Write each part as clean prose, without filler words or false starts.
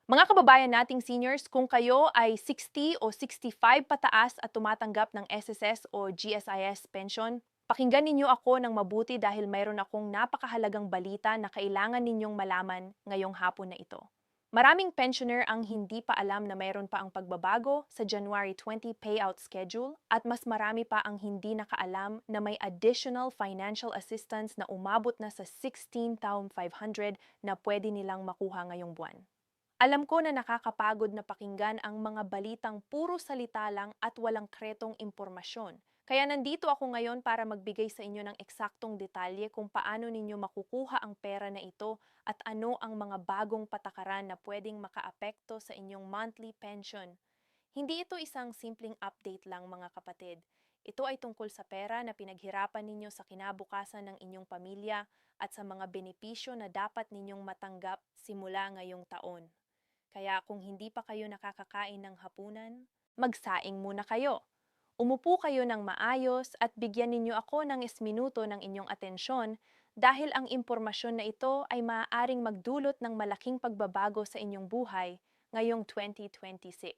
Mga kababayan nating seniors, kung kayo ay 60 o 65 pataas at tumatanggap ng SSS o GSIS pension, pakinggan ninyo ako ng mabuti dahil mayroon akong napakahalagang balita na kailangan ninyong malaman ngayong hapon na ito. Maraming pensioner ang hindi pa alam na mayroon pa ang pagbabago sa January 20 payout schedule at mas marami pa ang hindi nakaalam na may additional financial assistance na umabot na sa 16,500 na pwede nilang makuha ngayong buwan. Alam ko na nakakapagod na pakinggan ang mga balitang puro salita lang at walang kretong impormasyon. Kaya nandito ako ngayon para magbigay sa inyo ng eksaktong detalye kung paano ninyo makukuha ang pera na ito at ano ang mga bagong patakaran na pwedeng makaapekto sa inyong monthly pension. Hindi ito isang simpleng update lang, mga kapatid. Ito ay tungkol sa pera na pinaghirapan ninyo sa kinabukasan ng inyong pamilya at sa mga benepisyo na dapat ninyong matanggap simula ngayong taon. Kaya kung hindi pa kayo nakakakain ng hapunan, magsaing muna kayo. Umupo kayo ng maayos at bigyan ninyo ako ng minuto ng inyong atensyon dahil ang impormasyon na ito ay maaaring magdulot ng malaking pagbabago sa inyong buhay ngayong 2026.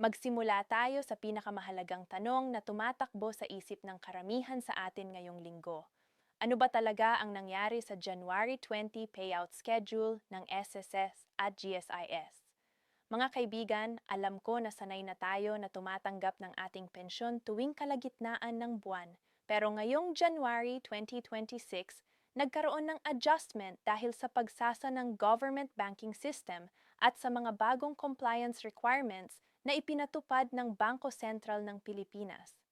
Magsimula tayo sa pinakamahalagang tanong na tumatakbo sa isip ng karamihan sa atin ngayong linggo. Ano ba talaga ang nangyari sa January 20 payout schedule ng SSS at GSIS? Mga kaibigan, alam ko na sanay na tayo na tumatanggap ng ating pensyon tuwing kalagitnaan ng buwan. Pero ngayong January 2026, nagkaroon ng adjustment dahil sa pagsasa ng government banking system at sa mga bagong compliance requirements na ipinatupad ng Bangko Sentral ng Pilipinas.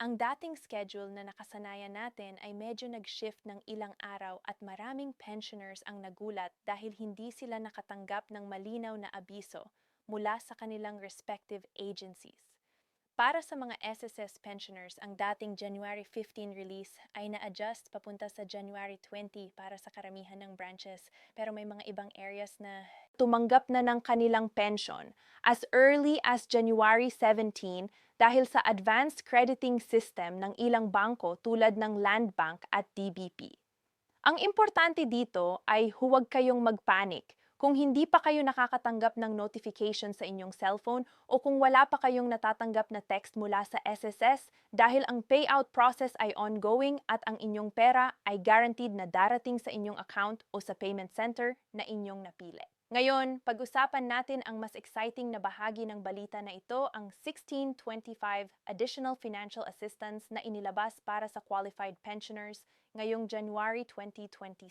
Ang dating schedule na nakasanayan natin ay medyo nag-shift ng ilang araw at maraming pensioners ang nagulat dahil hindi sila nakatanggap ng malinaw na abiso mula sa kanilang respective agencies. Para sa mga SSS pensioners, ang dating January 15 release ay na-adjust papunta sa January 20 para sa karamihan ng branches, pero may mga ibang areas na tumanggap na ng kanilang pension as early as January 17 dahil sa advanced crediting system ng ilang bangko tulad ng Land Bank at DBP. Ang importante dito ay huwag kayong magpanik. Kung hindi pa kayo nakakatanggap ng notification sa inyong cellphone o kung wala pa kayong natatanggap na text mula sa SSS dahil ang payout process ay ongoing at ang inyong pera ay guaranteed na darating sa inyong account o sa payment center na inyong napili. Ngayon, pag-usapan natin ang mas exciting na bahagi ng balita na ito, ang 1625 Additional Financial Assistance na inilabas para sa qualified pensioners ngayong January 2026.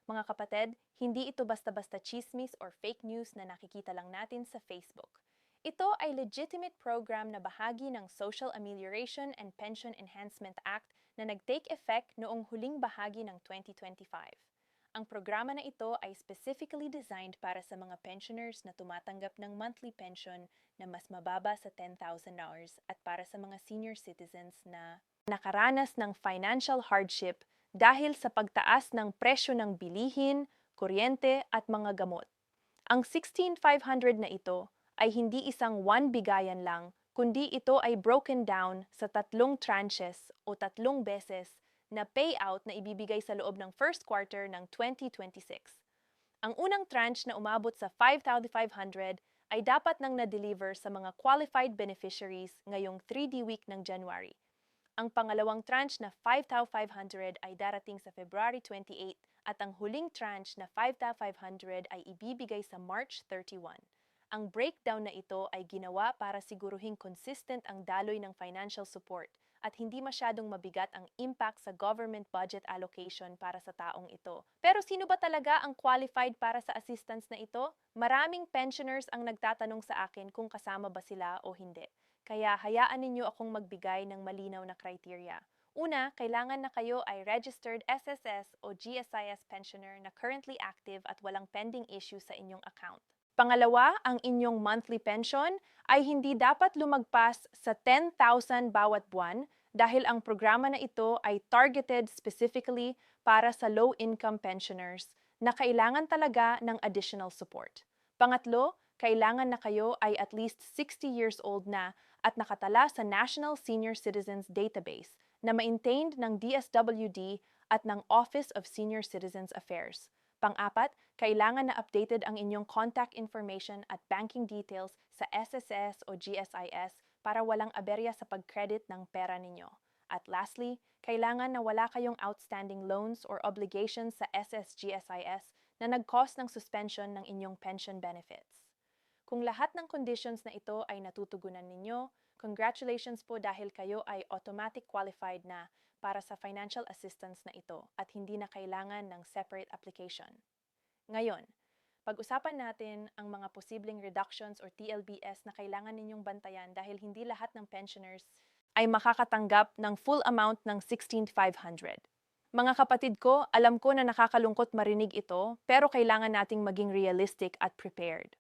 Mga kapatid, hindi ito basta-basta chismis or fake news na nakikita lang natin sa Facebook. Ito ay legitimate program na bahagi ng Social Amelioration and Pension Enhancement Act na nag-take effect noong huling bahagi ng 2025. Ang programa na ito ay specifically designed para sa mga pensioners na tumatanggap ng monthly pension na mas mababa sa $10,000 at para sa mga senior citizens na nakaranas ng financial hardship dahil sa pagtaas ng presyo ng bilihin, kuryente at mga gamot. Ang 16,500 na ito ay hindi isang one bigayan lang, kundi ito ay broken down sa tatlong tranches o tatlong beses na payout na ibibigay sa loob ng first quarter ng 2026. Ang unang tranche na umabot sa 5,500 ay dapat nang na-deliver sa mga qualified beneficiaries ngayong 3D week ng January. Ang pangalawang tranche na 5,500 ay darating sa February 28 at ang huling tranche na 5,500 ay ibibigay sa March 31. Ang breakdown na ito ay ginawa para siguruhing consistent ang daloy ng financial support at hindi masyadong mabigat ang impact sa government budget allocation para sa taong ito. Pero sino ba talaga ang qualified para sa assistance na ito? Maraming pensioners ang nagtatanong sa akin kung kasama ba sila o hindi. Kaya hayaan ninyo akong magbigay ng malinaw na criteria. Una, kailangan na kayo ay registered SSS o GSIS pensioner na currently active at walang pending issue sa inyong account. Pangalawa, ang inyong monthly pension ay hindi dapat lumagpas sa 10,000 bawat buwan dahil ang programa na ito ay targeted specifically para sa low-income pensioners na kailangan talaga ng additional support. Pangatlo, kailangan na kayo ay at least 60 years old na at nakatala sa National Senior Citizens Database na maintained ng DSWD at ng Office of Senior Citizens Affairs. Pang-apat, kailangan na updated ang inyong contact information at banking details sa SSS o GSIS para walang aberya sa pag-credit ng pera ninyo. At lastly, kailangan na wala kayong outstanding loans or obligations sa SSGSIS na nag-cause ng suspension ng inyong pension benefits. Kung lahat ng conditions na ito ay natutugunan ninyo, congratulations po dahil kayo ay automatic qualified na para sa financial assistance na ito at hindi na kailangan ng separate application. Ngayon, pag-usapan natin ang mga posibleng reductions or TLBS na kailangan ninyong bantayan dahil hindi lahat ng pensioners ay makakatanggap ng full amount ng 16,500. Mga kapatid ko, alam ko na nakakalungkot marinig ito, pero kailangan nating maging realistic at prepared.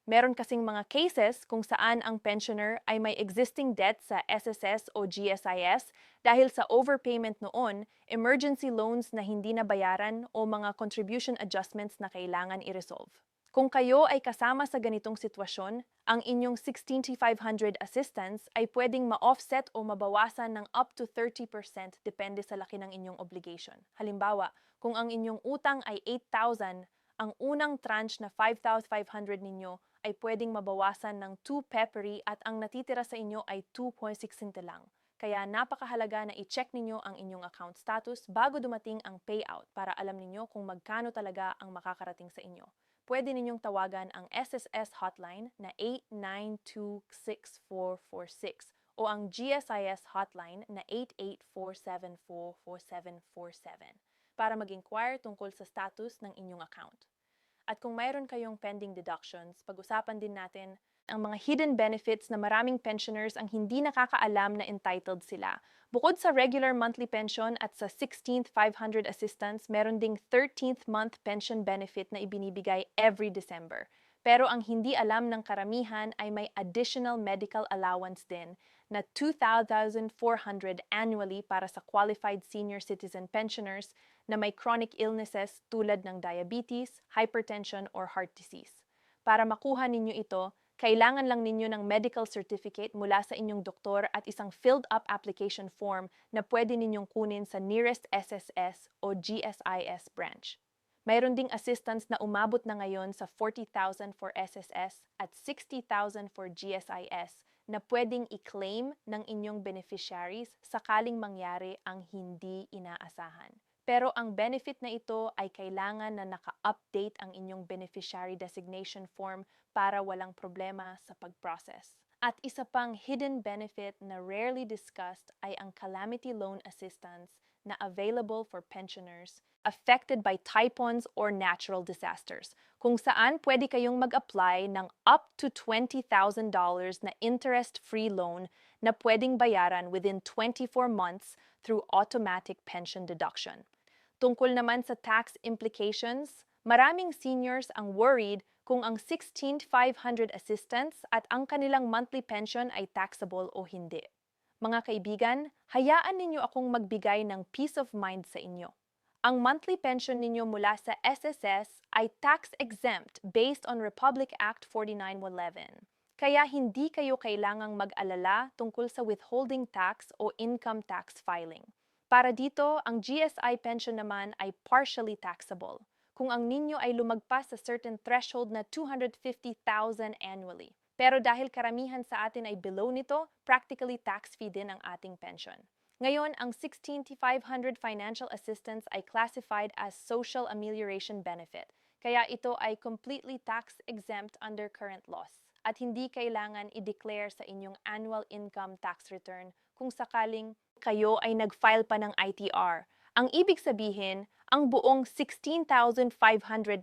Meron kasing mga cases kung saan ang pensioner ay may existing debt sa SSS o GSIS dahil sa overpayment noon, emergency loans na hindi nabayaran o mga contribution adjustments na kailangan i-resolve. Kung kayo ay kasama sa ganitong sitwasyon, ang inyong 16,500 assistance ay pwedeng ma-offset o mabawasan ng up to 30% depende sa laki ng inyong obligation. Halimbawa, kung ang inyong utang ay 8,000, ang unang tranche na 5,500 ninyo ay pwedeng mabawasan ng 2 peppery at ang natitira sa inyo ay 2.60 lang. Kaya napakahalaga na i-check ninyo ang inyong account status bago dumating ang payout para alam ninyo kung magkano talaga ang makakarating sa inyo. Pwede ninyong tawagan ang SSS hotline na 8926446 o ang GSIS hotline na 8847444747 para mag-inquire tungkol sa status ng inyong account. At kung mayroon kayong pending deductions, pag-usapan din natin ang mga hidden benefits na maraming pensioners ang hindi nakakaalam na entitled sila. Bukod sa regular monthly pension at sa 16th 500 assistance, meron ding 13th month pension benefit na ibinibigay every December. Pero ang hindi alam ng karamihan ay may additional medical allowance din na 2,400 annually para sa qualified senior citizen pensioners na may chronic illnesses tulad ng diabetes, hypertension, or heart disease. Para makuha ninyo ito, kailangan lang ninyo ng medical certificate mula sa inyong doktor at isang filled-up application form na pwede ninyong kunin sa nearest SSS o GSIS branch. Mayroon ding assistance na umabot na ngayon sa 40,000 for SSS at 60,000 for GSIS na pwedeng i-claim ng inyong beneficiaries sakaling mangyari ang hindi inaasahan. Pero ang benefit na ito ay kailangan na naka-update ang inyong beneficiary designation form para walang problema sa pag-process. At isa pang hidden benefit na rarely discussed ay ang calamity loan assistance na available for pensioners affected by typhoons or natural disasters, kung saan pwede kayong mag-apply ng up to $20,000 na interest-free loan na pwedeng bayaran within 24 months through automatic pension deduction. Tungkol naman sa tax implications, maraming seniors ang worried kung ang 16,500 assistance at ang kanilang monthly pension ay taxable o hindi. Mga kaibigan, hayaan ninyo akong magbigay ng peace of mind sa inyo. Ang monthly pension ninyo mula sa SSS ay tax-exempt based on Republic Act 4911. Kaya hindi kayo kailangang mag-alala tungkol sa withholding tax o income tax filing. Para dito, ang GSI pension naman ay partially taxable kung ang ninyo ay lumagpas sa certain threshold na 250,000 annually. Pero dahil karamihan sa atin ay below nito, practically tax-free din ang ating pension. Ngayon, ang 16,500 financial assistance ay classified as social amelioration benefit, kaya ito ay completely tax-exempt under current laws at hindi kailangan i-declare sa inyong annual income tax return kung sakaling kayo ay nag-file pa ng ITR. Ang ibig sabihin, ang buong 16,500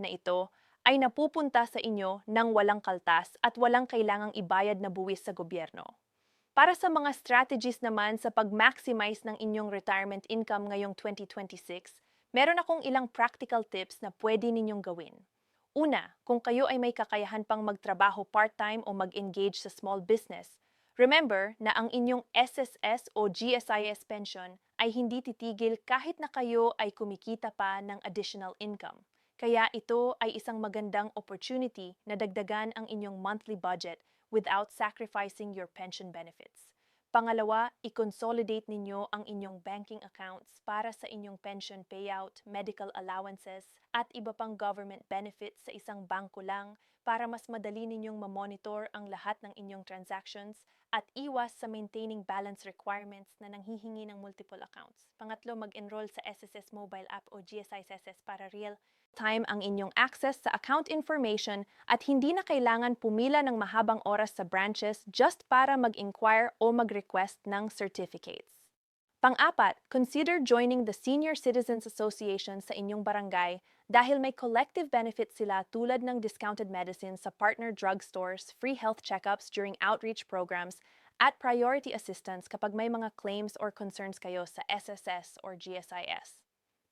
na ito ay napupunta sa inyo nang walang kaltas at walang kailangang ibayad na buwis sa gobyerno. Para sa mga strategies naman sa pag-maximize ng inyong retirement income ngayong 2026, meron akong ilang practical tips na pwede ninyong gawin. Una, kung kayo ay may kakayahan pang magtrabaho part-time o mag-engage sa small business, remember na ang inyong SSS o GSIS pension ay hindi titigil kahit na kayo ay kumikita pa ng additional income. Kaya ito ay isang magandang opportunity na dagdagan ang inyong monthly budget without sacrificing your pension benefits. Pangalawa, i-consolidate ninyo ang inyong banking accounts para sa inyong pension payout, medical allowances, at iba pang government benefits sa isang bangko lang para mas madali ninyong mamonitor ang lahat ng inyong transactions at iwas sa maintaining balance requirements na nanghihingi ng multiple accounts. Pangatlo, mag-enroll sa SSS mobile app o GSIS para real time ang inyong access sa account information at hindi na kailangan pumila ng mahabang oras sa branches just para mag-inquire o mag-request ng certificates. Pang-apat, consider joining the Senior Citizens Association sa inyong barangay dahil may collective benefits sila tulad ng discounted medicines sa partner drugstores, free health checkups during outreach programs, at priority assistance kapag may mga claims or concerns kayo sa SSS or GSIS.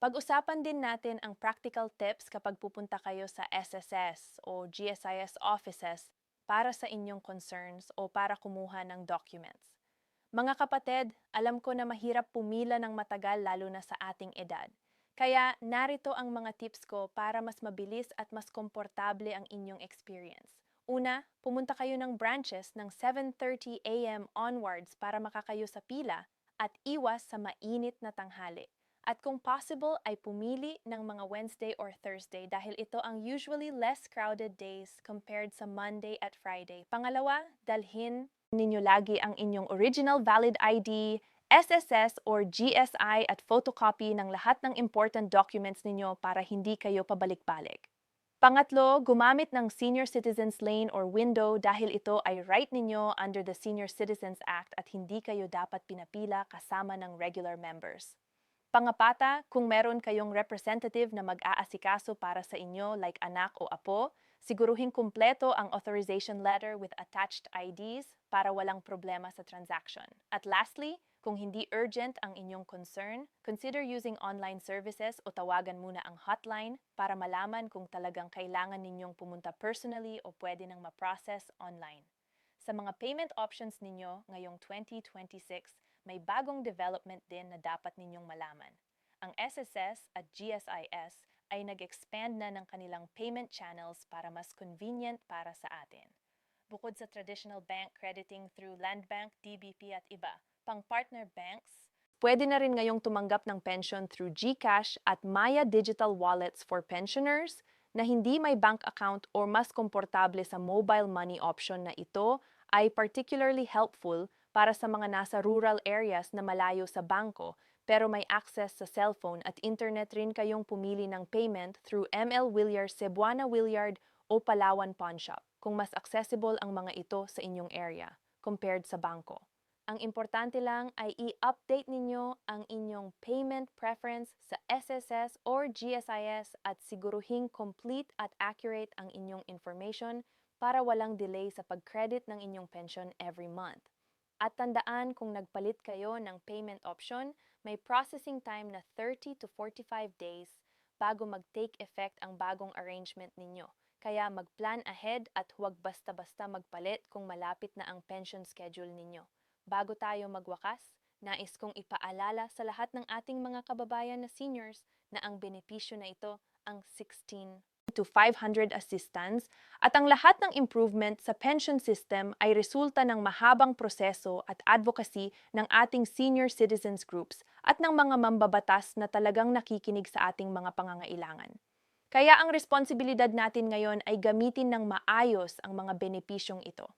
Pag-usapan din natin ang practical tips kapag pupunta kayo sa SSS o GSIS offices para sa inyong concerns o para kumuha ng documents. Mga kapatid, alam ko na mahirap pumila ng matagal lalo na sa ating edad. Kaya narito ang mga tips ko para mas mabilis at mas komportable ang inyong experience. Una, pumunta kayo ng branches ng 7:30 a.m. onwards para makakayo sa pila at iwas sa mainit na tanghali. At kung possible ay pumili ng mga Wednesday or Thursday dahil ito ang usually less crowded days compared sa Monday at Friday. Pangalawa, dalhin ninyo lagi ang inyong original valid ID, SSS or GSI at photocopy ng lahat ng important documents ninyo para hindi kayo pabalik-balik. Pangatlo, gumamit ng Senior Citizens Lane or window dahil ito ay right ninyo under the Senior Citizens Act at hindi kayo dapat pinapila kasama ng regular members. Pangapata, kung meron kayong representative na mag-aasikaso para sa inyo like anak o apo, siguruhing kumpleto ang authorization letter with attached IDs para walang problema sa transaction. At lastly, kung hindi urgent ang inyong concern, consider using online services o tawagan muna ang hotline para malaman kung talagang kailangan ninyong pumunta personally o pwede nang ma-process online. Sa mga payment options ninyo ngayong 2026, may bagong development din na dapat ninyong malaman. Ang SSS at GSIS ay nag-expand na ng kanilang payment channels para mas convenient para sa atin. Bukod sa traditional bank crediting through Land Bank, DBP at iba, pang partner banks, pwede na rin ngayong tumanggap ng pension through GCash at Maya Digital Wallets for pensioners na hindi may bank account or mas komportable sa mobile money option na ito ay particularly helpful para sa mga nasa rural areas na malayo sa bangko pero may access sa cellphone at internet rin kayong pumili ng payment through ML Villar, Cebuana Villar o Palawan Pawn Shop kung mas accessible ang mga ito sa inyong area compared sa bangko. Ang importante lang ay i-update ninyo ang inyong payment preference sa SSS or GSIS at siguruhing complete at accurate ang inyong information para walang delay sa pag-credit ng inyong pension every month. At tandaan kung nagpalit kayo ng payment option, may processing time na 30 to 45 days bago mag-take effect ang bagong arrangement ninyo. Kaya mag-plan ahead at huwag basta-basta magpalit kung malapit na ang pension schedule ninyo. Bago tayo magwakas, nais kong ipaalala sa lahat ng ating mga kababayan na seniors na ang benepisyo na ito ang 16 to 500 assistance at ang lahat ng improvement sa pension system ay resulta ng mahabang proseso at advocacy ng ating senior citizens groups at ng mga mambabatas na talagang nakikinig sa ating mga pangangailangan. Kaya ang responsibilidad natin ngayon ay gamitin ng maayos ang mga benepisyong ito.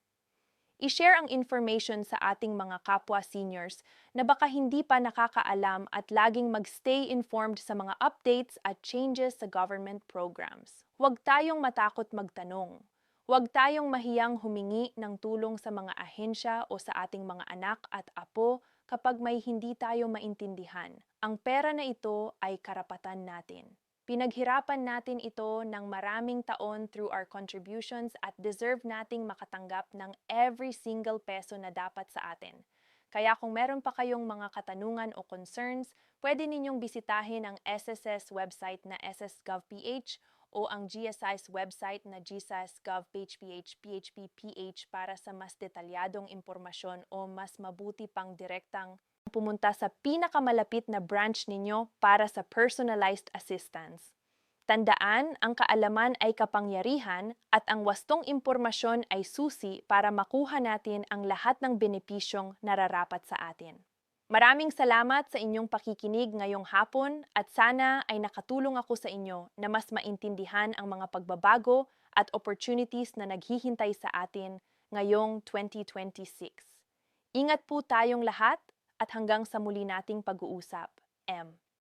I-share ang information sa ating mga kapwa seniors na baka hindi pa nakakaalam at laging mag-stay informed sa mga updates at changes sa government programs. Huwag tayong matakot magtanong. Huwag tayong mahiyang humingi ng tulong sa mga ahensya o sa ating mga anak at apo kapag may hindi tayo maintindihan. Ang pera na ito ay karapatan natin. Pinaghirapan natin ito ng maraming taon through our contributions at deserve nating makatanggap ng every single peso na dapat sa atin. Kaya kung meron pa kayong mga katanungan o concerns, pwede ninyong bisitahin ang SSS website na ssgov.ph o ang GSI's website na gsis.gov.ph para sa mas detalyadong impormasyon o mas mabuti pang direktang pumunta sa pinakamalapit na branch ninyo para sa personalized assistance. Tandaan, ang kaalaman ay kapangyarihan at ang wastong impormasyon ay susi para makuha natin ang lahat ng benepisyong nararapat sa atin. Maraming salamat sa inyong pakikinig ngayong hapon at sana ay nakatulong ako sa inyo na mas maintindihan ang mga pagbabago at opportunities na naghihintay sa atin ngayong 2026. Ingat po tayong lahat at hanggang sa muli nating pag-uusap. M.